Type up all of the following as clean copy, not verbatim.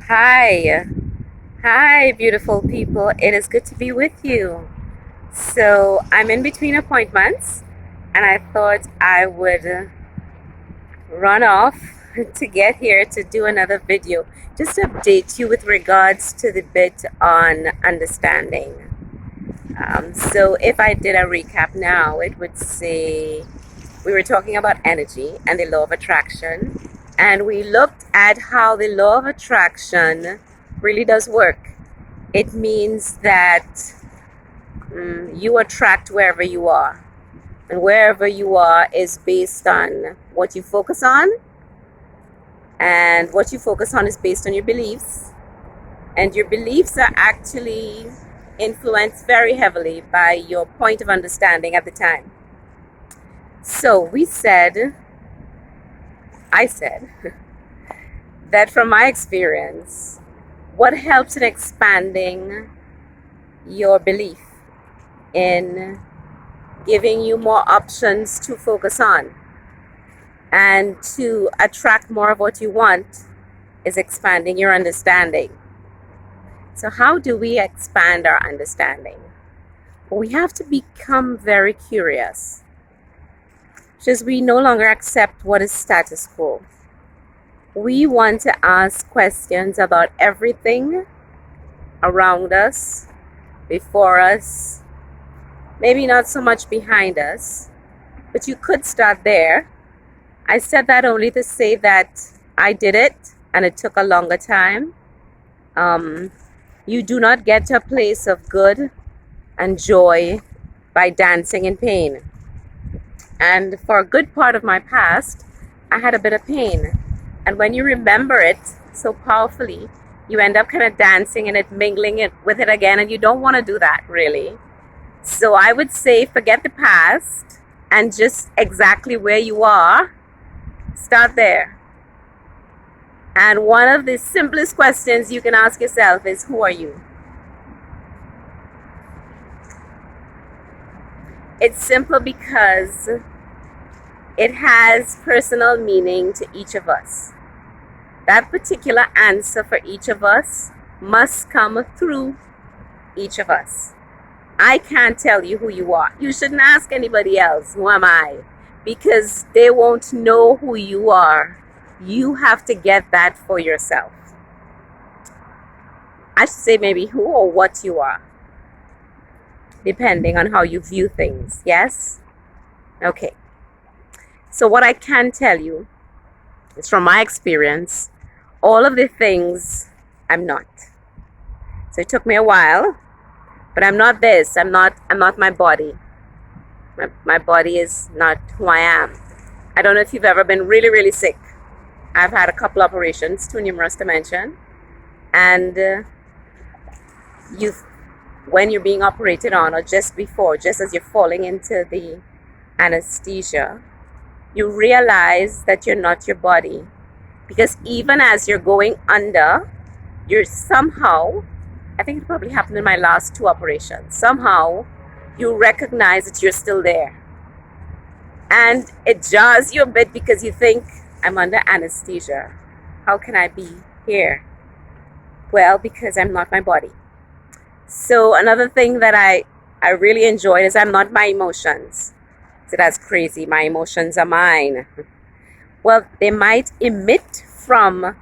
Hi, hi, beautiful people. It is good to be with you. So, I'm in between appointments, and I thought I would run off to get here to do another video. Just to update you with regards to the bit on understanding. So, if I did a recap now, it would say we were talking about energy and the law of attraction, and we looked at how the law of attraction really does work. It means that you attract wherever you are. And wherever you are is based on what you focus on. And what you focus on is based on your beliefs. And your beliefs are actually influenced very heavily by your point of understanding at the time. So I said, that from my experience, what helps in expanding your belief in giving you more options to focus on and to attract more of what you want is expanding your understanding. So, how do we expand our understanding? Well, we have to become very curious, because we no longer accept what is status quo. We want to ask questions about everything around us, before us, maybe not so much behind us, but you could start there. I said that only to say that I did it and it took a longer time. You do not get to a place of good and joy by dancing in pain. And for a good part of my past, I had a bit of pain. And when you remember it so powerfully, you end up kind of dancing in it, mingling it with it again, and you don't want to do that really. So I would say forget the past and just exactly where you are, start there. And one of the simplest questions you can ask yourself is, who are you? It's simple because it has personal meaning to each of us. That particular answer for each of us must come through each of us. I can't tell you who you are. You shouldn't ask anybody else, who am I? Because they won't know who you are. You have to get that for yourself. I should say maybe who or what you are, depending on how you view things. Yes? Okay. So what I can tell you is from my experience, all of the things I'm not. So it took me a while, but I'm not this. I'm not my body. My body is not who I am. I don't know if you've ever been really, really sick. I've had a couple operations, too numerous to mention. And when you're being operated on, or just before, just as you're falling into the anesthesia, you realize that you're not your body. Because even as you're going under, you're somehow, I think it probably happened in my last two operations, somehow you recognize that you're still there. And it jars you a bit because you think, I'm under anesthesia. How can I be here? Well, because I'm not my body. So another thing that I really enjoyed is I'm not my emotions. So that's crazy. My emotions are mine. Well, they might emit from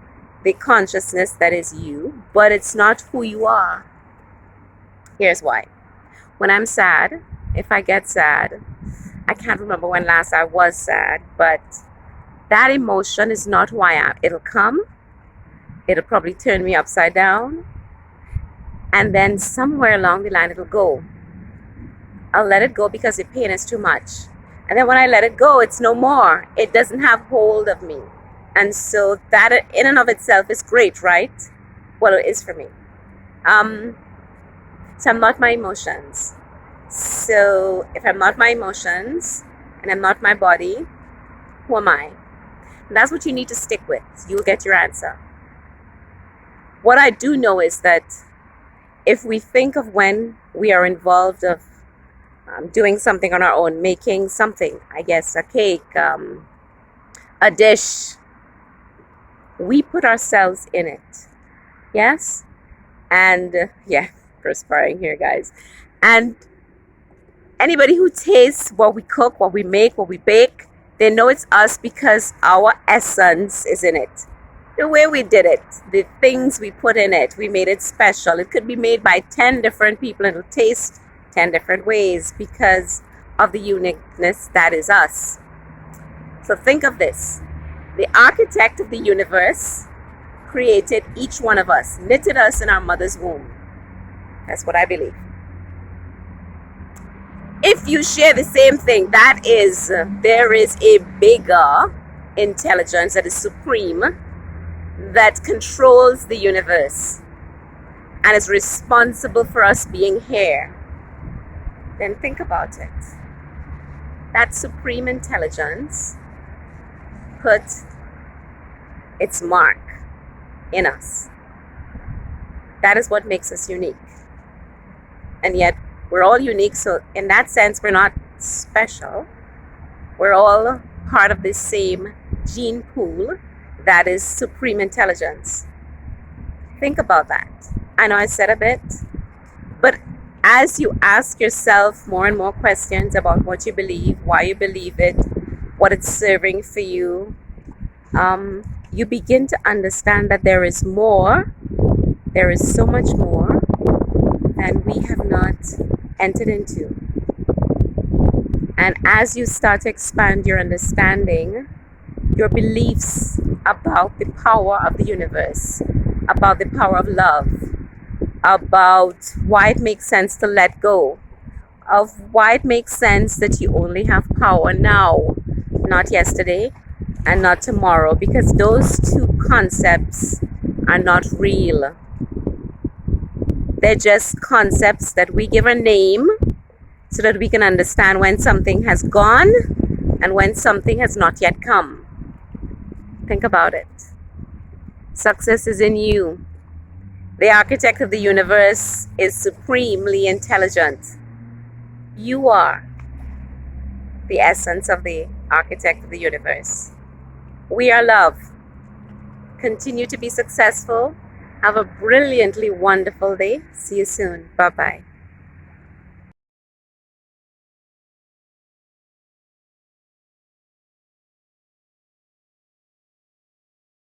the consciousness that is you, but it's not who you are. Here's why. When I'm sad, if I get sad, I can't remember when last I was sad, but that emotion is not who I am. It'll come, it'll probably turn me upside down, and then somewhere along the line it'll go. I'll let it go because the pain is too much. And then when I let it go, it's no more. It doesn't have hold of me. And so that in and of itself is great, right? Well, it is for me. So I'm not my emotions. So if I'm not my emotions and I'm not my body, who am I? And that's what you need to stick with. You'll get your answer. What I do know is that if we think of when we are involved of doing something on our own, making something, I guess a cake, a dish, we put ourselves in it. Yes? And yeah, perspiring here, guys. And anybody who tastes what we cook, what we make, what we bake, they know it's us because our essence is in it. The way we did it, the things we put in it, we made it special. It could be made by 10 different people and it'll taste 10 different ways because of the uniqueness that is us. So think of this. The architect of the universe created each one of us, knitted us in our mother's womb. That's what I believe. If you share the same thing, that is, there is a bigger intelligence that is supreme, that controls the universe and is responsible for us being here, then think about it. That supreme intelligence put its mark in us. That is what makes us unique. And yet we're all unique, so in that sense we're not special. We're all part of the same gene pool that is supreme intelligence. Think about that. I know I said a bit, but as you ask yourself more and more questions about what you believe, why you believe it, what it's serving for you, you begin to understand that there is more, there is so much more than we have not entered into. And as you start to expand your understanding, your beliefs about the power of the universe, about the power of love, about why it makes sense to let go, of why it makes sense that you only have power now, not yesterday and not tomorrow, because those two concepts are not real. They're just concepts that we give a name so that we can understand when something has gone and when something has not yet come. Think about it. Success is in you. The architect of the universe is supremely intelligent. You are the essence of the architect of the universe. We are love. Continue to be successful. Have a brilliantly wonderful day. See you soon. Bye-bye.